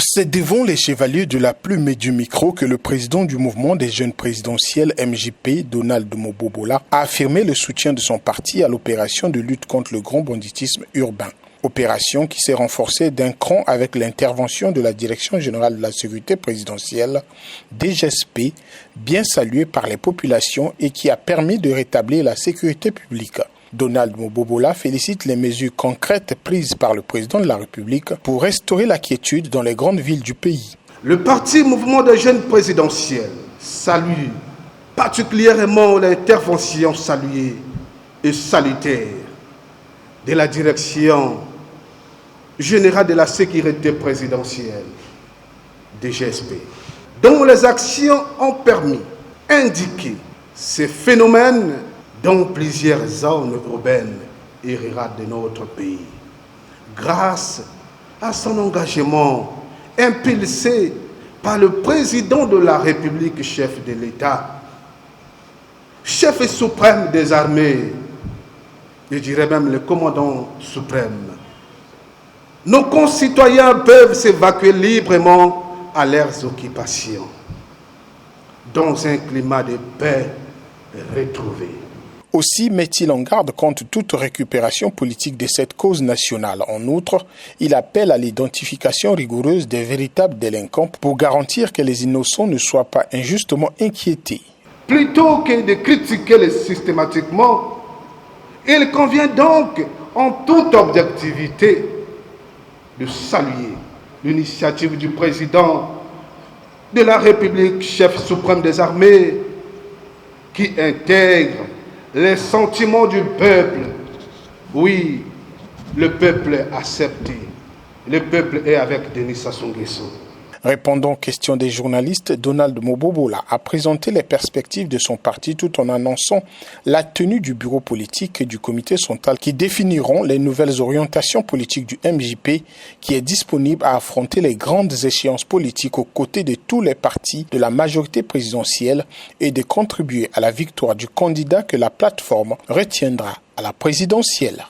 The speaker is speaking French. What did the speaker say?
C'est devant les chevaliers de la plume et du micro que le président du mouvement des jeunes présidentiels MJP, Donald Mobobola, a affirmé le soutien de son parti à l'opération de lutte contre le grand banditisme urbain. Opération qui s'est renforcée d'un cran avec l'intervention de la Direction générale de la sécurité présidentielle, DGSP, bien saluée par les populations et qui a permis de rétablir la sécurité publique. Donald Mobobola félicite les mesures concrètes prises par le président de la République pour restaurer la quiétude dans les grandes villes du pays. Le parti Mouvement des jeunes présidentiels salue particulièrement l'intervention saluée et salutaire de la Direction générale de la sécurité présidentielle, DGSP, dont les actions ont permis d'indiquer ces phénomènes dans plusieurs zones urbaines et rurales de notre pays. Grâce à son engagement impulsé par le président de la République, chef de l'État, chef suprême des armées, je dirais même le commandant suprême, nos concitoyens peuvent s'évacuer librement à leurs occupations, dans un climat de paix retrouvé. Aussi met-il en garde contre toute récupération politique de cette cause nationale. En outre, il appelle à l'identification rigoureuse des véritables délinquants pour garantir que les innocents ne soient pas injustement inquiétés. Plutôt que de critiquer systématiquement, il convient donc, en toute objectivité, de saluer l'initiative du président de la République, chef suprême des armées, qui intègre les sentiments du peuple. Oui, le peuple est accepté. Le peuple est avec Denis Sassou Nguesso. Répondant aux questions des journalistes, Donald Mobobola a présenté les perspectives de son parti tout en annonçant la tenue du bureau politique et du comité central qui définiront les nouvelles orientations politiques du MJP qui est disponible à affronter les grandes échéances politiques aux côtés de tous les partis de la majorité présidentielle et de contribuer à la victoire du candidat que la plateforme retiendra à la présidentielle.